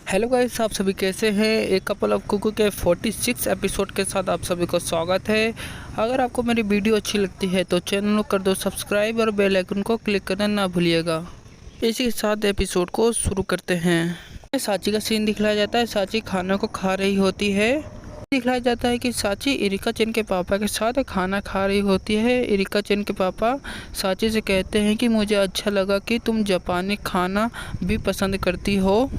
Hello guys, आप सभी कैसे हैं। एक कपल ऑफ कुकू के 46 एपिसोड के साथ आप सभी को स्वागत है। अगर आपको मेरी वीडियो अच्छी लगती है तो चैनल को कर दो सब्सक्राइब और बेल आइकन को क्लिक करना ना भूलिएगा। इसी के साथ एपिसोड को शुरू करते हैं। साची का सीन दिखलाया जाता है। साची खाना को खा रही होती है। दिखलाया जाता है कि साची इरिका चेन के पापा के साथ खाना खा रही होती है। इरिका चेन के पापा साची से कहते हैं कि मुझे अच्छा लगा कि तुम जापानी खाना भी पसंद करती हो।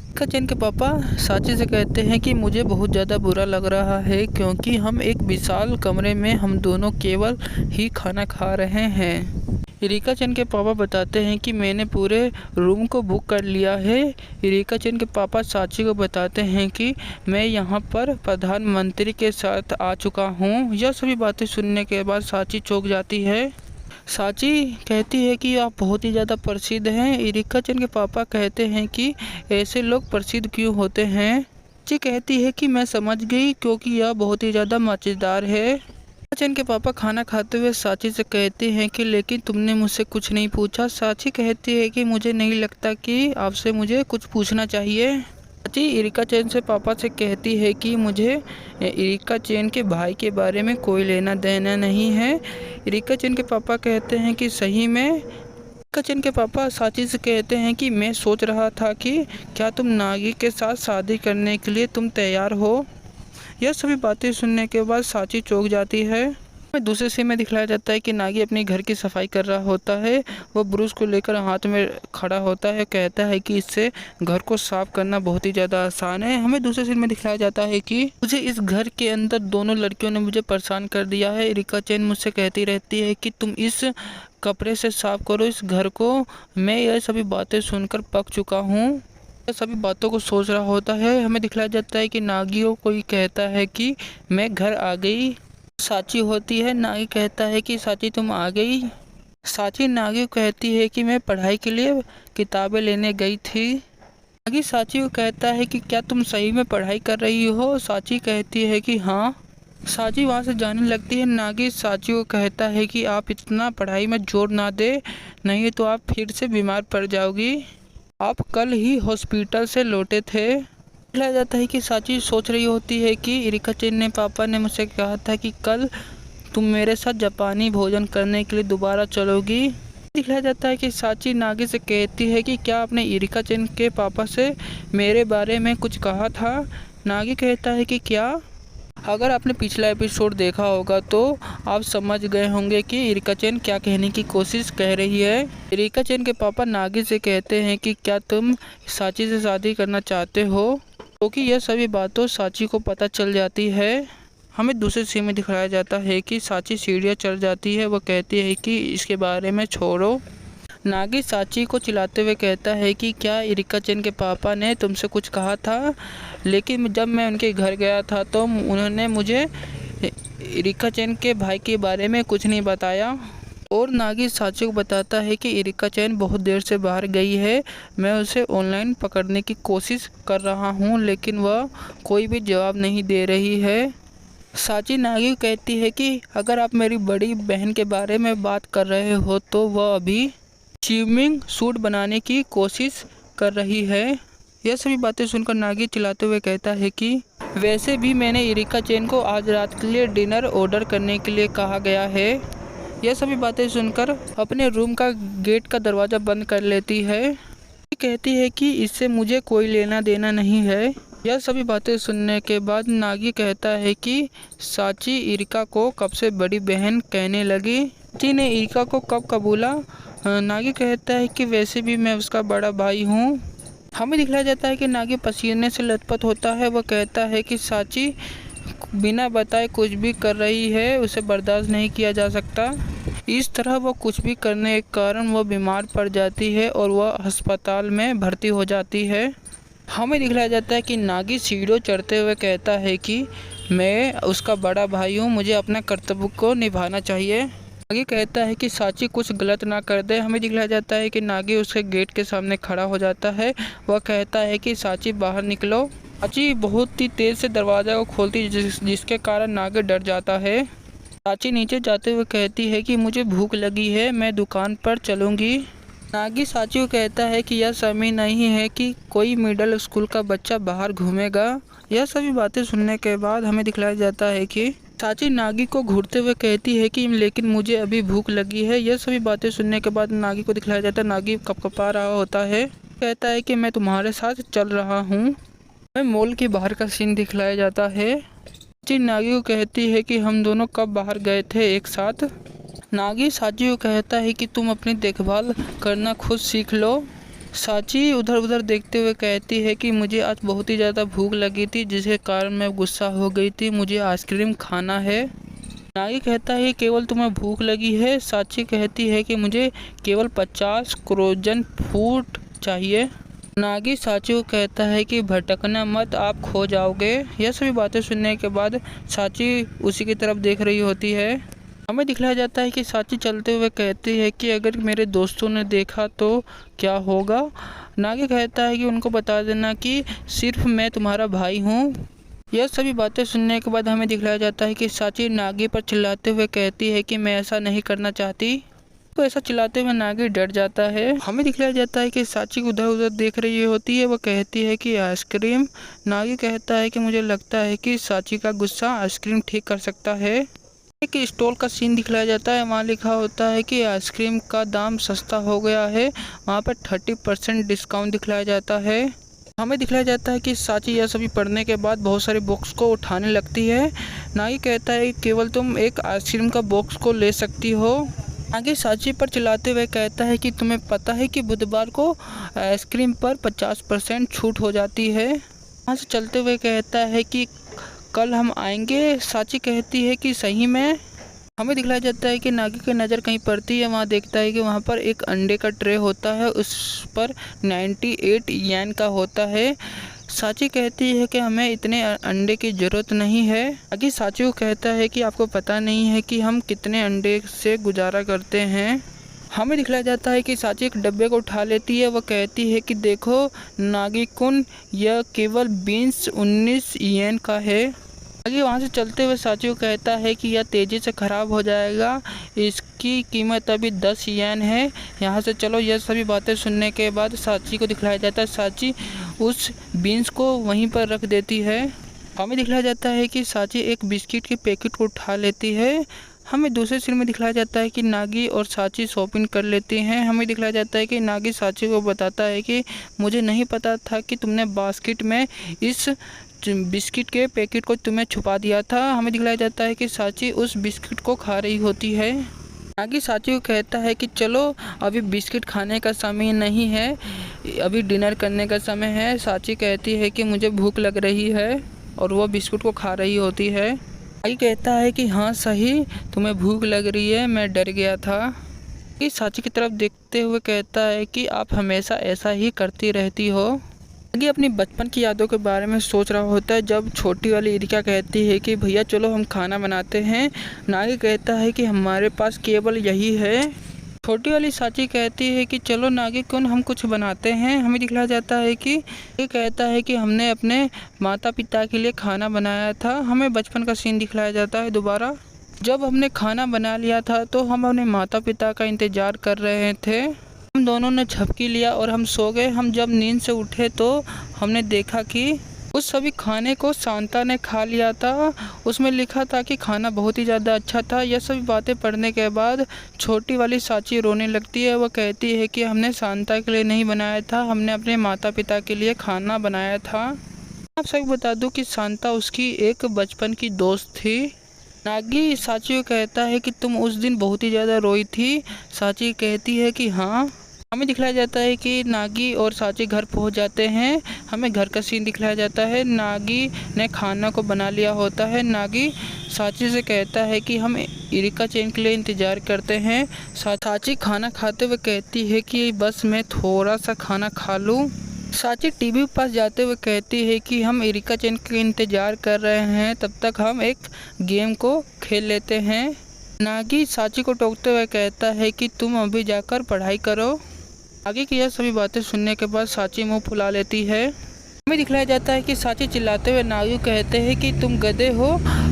इरिका चेन के पापा साची से कहते हैं कि मुझे बहुत ज़्यादा बुरा लग रहा है क्योंकि हम एक विशाल कमरे में हम दोनों केवल ही खाना खा रहे हैं। इरिका चेन के पापा बताते हैं कि मैंने पूरे रूम को बुक कर लिया है। इरिका चेन के पापा साची को बताते हैं कि मैं यहाँ पर प्रधानमंत्री के साथ आ चुका हूँ। यह सभी बातें सुनने के बाद साची चौंक जाती है। साची कहती है कि आप बहुत ही ज़्यादा प्रसिद्ध हैं। इरिका चेन के पापा कहते हैं कि ऐसे लोग प्रसिद्ध क्यों होते हैं। साची कहती है कि मैं समझ गई क्योंकि यह बहुत ही ज़्यादा मज़ेदार है। इरिका चेन के पापा खाना खाते हुए साची से कहते हैं कि लेकिन तुमने मुझसे कुछ नहीं पूछा। साची कहती है कि मुझे नहीं लगता कि आपसे मुझे कुछ पूछना चाहिए। साची इरिका चेन से पापा से कहती है कि मुझे इरिका चेन के भाई के बारे में कोई लेना देना नहीं है। इरिका चेन के पापा कहते हैं कि सही में। इरिका चेन के पापा साची से कहते हैं कि मैं सोच रहा था कि क्या तुम नागी के साथ शादी करने के लिए तुम तैयार हो। यह सभी बातें सुनने के बाद साची चौंक जाती है। दूसरे सीन में दिखलाया जाता है कि नागी अपने घर की सफाई कर रहा होता है। वो ब्रश को लेकर हाथ में खड़ा होता है। कहता है कि इससे घर को साफ करना बहुत ही ज़्यादा आसान है। हमें दूसरे सीन में दिखलाया जाता है कि मुझे इस घर के अंदर दोनों लड़कियों ने मुझे परेशान कर दिया है। इरिका चेन मुझसे कहती रहती है कि तुम इस कपड़े से साफ करो इस घर को। मैं यह सभी बातें सुनकर पक चुका हूँ। सभी बातों को सोच रहा होता है। हमें दिखलाया जाता है कि नागियों कोई कहता है कि मैं घर आ गई। साची होती है। नागी कहता है कि साची तुम आ गई। साची नागी को कहती है कि मैं पढ़ाई के लिए किताबें लेने गई थी। नागी साची को कहता है कि क्या तुम सही में पढ़ाई कर रही हो। साची कहती है कि हाँ। साची वहाँ से जाने लगती है। नागी साची को कहता है कि आप इतना पढ़ाई में जोर ना दे, नहीं तो आप फिर से बीमार पड़ जाओगी। आप कल ही हॉस्पिटल से लौटे थे। दिखलाया जाता है कि साची सोच रही होती है कि इरिका चेन ने पापा ने मुझसे कहा था कि कल तुम मेरे साथ जापानी भोजन करने के लिए दोबारा चलोगी। दिखलाया जाता है कि साची नागी से कहती है कि क्या आपने इरिका चेन के पापा से मेरे बारे में कुछ कहा था। नागी कहता है कि क्या। अगर आपने पिछला एपिसोड देखा होगा तो आप समझ गए होंगे कि इरिका चेन क्या कहने की कोशिश कर रही है। इरिका चेन के पापा नागी से कहते हैं कि क्या तुम साची से शादी करना चाहते हो, क्योंकि यह सभी बातों साची को पता चल जाती है। हमें दूसरे सीन में दिखाया जाता है कि साची सीढ़ियाँ चढ़ जाती है। वह कहती है कि इसके बारे में छोड़ो। नागी साची को चिल्लाते हुए कहता है कि क्या इरिका चेन के पापा ने तुमसे कुछ कहा था, लेकिन जब मैं उनके घर गया था तो उन्होंने मुझे इरिका चेन के भाई के बारे में कुछ नहीं बताया। और नागी साची को बताता है कि इरिका चेन बहुत देर से बाहर गई है। मैं उसे ऑनलाइन पकड़ने की कोशिश कर रहा हूँ लेकिन वह कोई भी जवाब नहीं दे रही है। साची नागी कहती है कि अगर आप मेरी बड़ी बहन के बारे में बात कर रहे हो तो वह अभी स्विमिंग सूट बनाने की कोशिश कर रही है। यह सभी बातें सुनकर नागी चिल्लाते हुए कहता है कि वैसे भी मैंने इरिका चेन को आज रात के लिए डिनर ऑर्डर करने के लिए कहा गया है। यह सभी बातें सुनकर अपने रूम का गेट का दरवाज़ा बंद कर लेती है। कहती है कि इससे मुझे कोई लेना देना नहीं है। यह सभी बातें सुनने के बाद नागी कहता है कि साची इरिका को कब से बड़ी बहन कहने लगी। साची ने इरिका को कब कबूला। नागी कहता है कि वैसे भी मैं उसका बड़ा भाई हूँ। हमें दिखलाया जाता है कि नागी पसीने से लथपथ होता है। वह कहता है कि साची बिना बताए कुछ भी कर रही है, उसे बर्दाश्त नहीं किया जा सकता। इस तरह वह कुछ भी करने के कारण वह बीमार पड़ जाती है और वह अस्पताल में भर्ती हो जाती है। हमें दिखलाया जाता है कि नागी सीढ़ियों चढ़ते हुए कहता है कि मैं उसका बड़ा भाई हूँ, मुझे अपना कर्तव्य को निभाना चाहिए। नागी कहता है कि साची कुछ गलत ना कर दे। हमें दिखलाया जाता है कि नागी उसके गेट के सामने खड़ा हो जाता है। वह कहता है कि साची बाहर निकलो। साची बहुत ही तेज़ से दरवाज़ा को खोलती है जिसके कारण नागी डर जाता है। साची नीचे जाते हुए कहती है कि मुझे भूख लगी है, मैं दुकान पर चलूँगी। नागी साची को कहता है कि यह समय नहीं है कि कोई मिडिल स्कूल का बच्चा बाहर घूमेगा। यह सभी बातें सुनने के बाद हमें दिखलाया जाता है कि साची नागी को घूरते हुए कहती है कि लेकिन मुझे अभी भूख लगी है। यह सभी बातें सुनने के बाद नागी को दिखलाया जाता है, नागी कपकपा रहा होता है, कहता है कि मैं तुम्हारे साथ चल रहा हूँ। हमें मॉल के बाहर का सीन दिखलाया जाता है। साची नागी को कहती है कि हम दोनों कब बाहर गए थे एक साथ। नागी साची को कहता है कि तुम अपनी देखभाल करना खुद सीख लो। साची उधर उधर देखते हुए कहती है कि मुझे आज बहुत ही ज़्यादा भूख लगी थी, जिसके कारण मैं गुस्सा हो गई थी, मुझे आइसक्रीम खाना है। नागी कहता है केवल तुम्हें भूख लगी है। साची कहती है कि मुझे केवल 50 फ्रोजन फूड चाहिए। नागी साची को कहता है कि भटकना मत, आप खो जाओगे। यह सभी बातें सुनने के बाद साची उसी की तरफ देख रही होती है। हमें दिखलाया जाता है कि साची चलते हुए कहती है कि अगर मेरे दोस्तों ने देखा तो क्या होगा। नागी कहता है कि उनको बता देना कि सिर्फ मैं तुम्हारा भाई हूँ। यह सभी बातें सुनने के बाद हमें दिखलाया जाता है कि साची नागी पर चिल्लाते हुए कहती है कि मैं ऐसा नहीं करना चाहती। तो ऐसा चिल्लाते हुए नागी डर जाता है। हमें दिखलाया जाता है कि साची उधर उधर देख रही होती है, वह कहती है कि आइसक्रीम। नागी कहता है कि मुझे लगता है कि साची का गुस्सा आइसक्रीम ठीक कर सकता है। एक स्टॉल का सीन दिखलाया जाता है, वहाँ लिखा होता है कि आइसक्रीम का दाम सस्ता हो गया है। वहाँ पर 30% डिस्काउंट दिखलाया जाता है। हमें दिखलाया जाता है कि साची यह सभी पढ़ने के बाद बहुत सारे बॉक्स को उठाने लगती है। नागी कहता है कि केवल तुम एक आइसक्रीम का बॉक्स को ले सकती हो। नागी साची पर चिल्लाते हुए कहता है कि तुम्हें पता है कि बुधवार को आइसक्रीम पर 50% छूट हो जाती है। वहाँ से चलते हुए कहता है कि कल हम आएंगे। साची कहती है कि सही में। हमें दिखलाया जाता है कि नागी की नज़र कहीं पड़ती है, वहाँ देखता है कि वहाँ पर एक अंडे का ट्रे होता है, उस पर 98 येन का होता है। साची कहती है कि हमें इतने अंडे की ज़रूरत नहीं है। नागी साची को कहता है कि आपको पता नहीं है कि हम कितने अंडे से गुजारा करते हैं। हमें दिखलाया जाता है कि साची एक डब्बे को उठा लेती है। वह कहती है कि देखो नागी कुन, यह केवल 19 येन का है। आगे वहाँ से चलते हुए साची को कहता है कि यह तेज़ी से ख़राब हो जाएगा, इसकी कीमत अभी 10 येन है, यहाँ से चलो। यह सभी बातें सुनने के बाद साची को दिखलाया जाता है, साची उस बीन्स को वहीं पर रख देती है। हमें दिखलाया जाता है कि साची एक बिस्किट के पैकेट को उठा लेती है। हमें दूसरे सीन में दिखलाया जाता है कि नागी और साची शॉपिंग कर लेती हैं। हमें दिखलाया जाता है कि नागी साची को बताता है कि मुझे नहीं पता था कि तुमने बास्केट में इस बिस्किट के पैकेट को तुम्हें छुपा दिया था। हमें दिखलाया जाता है कि साची उस बिस्किट को खा रही होती है। नागी साची को कहता है कि चलो अभी बिस्किट खाने का समय नहीं है, अभी डिनर करने का समय है। साची कहती है कि मुझे भूख लग रही है और वो बिस्कुट को खा रही होती है। नागी कहता है कि हाँ सही, तुम्हें भूख लग रही है, मैं डर गया था। नागी साची की तरफ देखते हुए कहता है कि आप हमेशा ऐसा ही करती रहती हो। नागी अपनी बचपन की यादों के बारे में सोच रहा होता है, जब छोटी वाली इरिका कहती है कि भैया चलो हम खाना बनाते हैं। नागी कहता है कि हमारे पास केवल यही है। छोटी वाली साची कहती है कि चलो नागी कौन, हम कुछ बनाते हैं। हमें दिखलाया जाता है कि ये कहता है कि हमने अपने माता पिता के लिए खाना बनाया था। हमें बचपन का सीन दिखलाया जाता है दोबारा। जब हमने खाना बना लिया था तो हम अपने माता पिता का इंतज़ार कर रहे थे। हम दोनों ने झपकी लिया और हम सो गए। हम जब नींद से उठे तो हमने देखा कि उस सभी खाने को शांता ने खा लिया था। उसमें लिखा था कि खाना बहुत ही ज़्यादा अच्छा था। यह सभी बातें पढ़ने के बाद छोटी वाली साची रोने लगती है। वह कहती है कि हमने शांता के लिए नहीं बनाया था, हमने अपने माता पिता के लिए खाना बनाया था। आप सभी बता दूं कि शांता उसकी एक बचपन की दोस्त थी। नागी साची को कहता है कि तुम उस दिन बहुत ही ज़्यादा रोई थी। साची कहती है कि हाँ। हमें दिखलाया जाता है कि नागी और साची घर पहुंच जाते हैं। हमें घर का सीन दिखलाया जाता है। नागी ने खाना को बना लिया होता है। नागी साची से कहता है कि हम इरिका चैन के लिए इंतज़ार करते हैं। साची खाना खाते हुए कहती है कि बस मैं थोड़ा सा खाना खा लूँ। साची टीवी के पास जाते हुए कहती है कि हम इरिका चैन के इंतज़ार कर रहे हैं, तब तक हम एक गेम को खेल लेते हैं। नागी साची को टोकते हुए कहता है कि तुम अभी जाकर पढ़ाई करो। आगे की यह सभी बातें सुनने के बाद साची मुंह फुला लेती है। हमें दिखलाया जाता है कि साची चिल्लाते हुए नागी कहते हैं कि तुम गधे हो,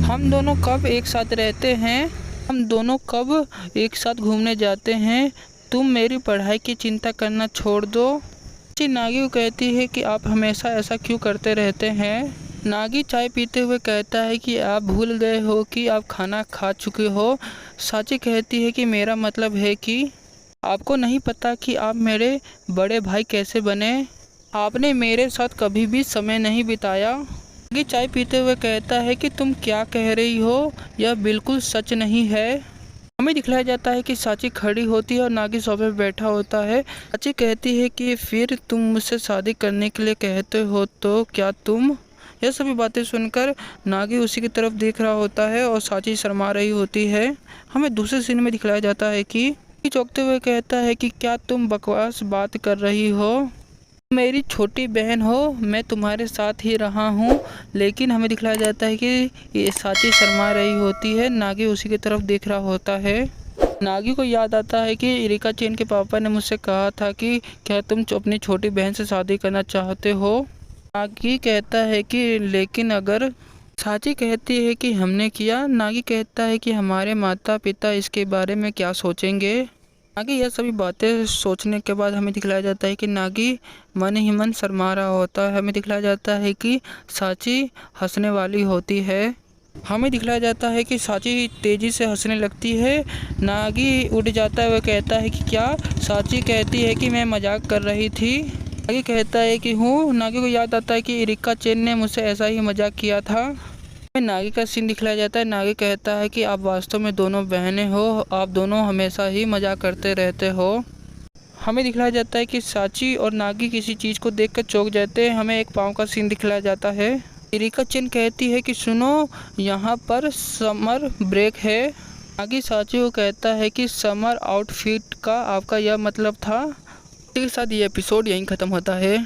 हम दोनों कब एक साथ रहते हैं, हम दोनों कब एक साथ घूमने जाते हैं, तुम मेरी पढ़ाई की चिंता करना छोड़ दो। साची नागी को कहती है कि आप हमेशा ऐसा क्यों करते रहते हैं। नागी चाय पीते हुए कहता है कि आप भूल गए हो कि आप खाना खा चुके हो। साची कहती है कि मेरा मतलब है कि आपको नहीं पता कि आप मेरे बड़े भाई कैसे बने। आपने मेरे साथ कभी भी समय नहीं बिताया। नागी चाय पीते हुए कहता है कि तुम क्या कह रही हो, यह बिल्कुल सच नहीं है। हमें दिखलाया जाता है कि साची खड़ी होती है और नागी सोफे पर बैठा होता है। साची कहती है कि फिर तुम मुझसे शादी करने के लिए कहते हो तो क्या तुम। यह सभी बातें सुनकर नागी उसी की तरफ देख रहा होता है और साची शर्मा रही होती है। हमें दूसरे सीन में दिखलाया जाता है कि चौंकते हुए कहता है कि क्या तुम बकवास बात कर रही हो, मेरी छोटी बहन हो, मैं तुम्हारे साथ ही रहा हूँ। लेकिन हमें दिखलाया जाता है कि ये साची शर्मा रही होती है। नागी उसी की तरफ देख रहा होता है। नागी को याद आता है कि इरिका चेन के पापा ने मुझसे कहा था कि क्या तुम अपनी छोटी बहन से शादी करना चाहते हो। नागी कहता है कि लेकिन अगर। साची कहती है कि हमने किया। नागी कहता है कि हमारे माता पिता इसके बारे में क्या सोचेंगे। नागी यह सभी बातें सोचने के बाद हमें दिखलाया जाता है कि नागी मन ही मन शर्मा रहा होता है। हमें दिखलाया जाता है कि साची हंसने वाली होती है। हमें दिखलाया जाता है कि साची तेज़ी से हंसने लगती है। नागी उठ जाता है। वह कहता है कि क्या। साची कहती है कि मैं मजाक कर रही थी। नागी कहता है कि हूँ। नागी को याद आता है कि इरिका चेन ने मुझसे ऐसा ही मजाक किया था। नागी का सीन दिखलाया जाता है। नागी कहता है कि आप वास्तव में दोनों बहनें हो, आप दोनों हमेशा ही मजाक करते रहते हो। हमें दिखलाया जाता है कि साची और नागी किसी चीज़ को देखकर चौंक जाते हैं। हमें एक पाँव का सीन दिखलाया जाता है। इरिका चेन कहती है कि सुनो, यहाँ पर समर ब्रेक है। नागी साची को कहता है कि समर आउटफिट का आपका यह मतलब था। इसके साथ ये एपिसोड यहीं ख़त्म होता है।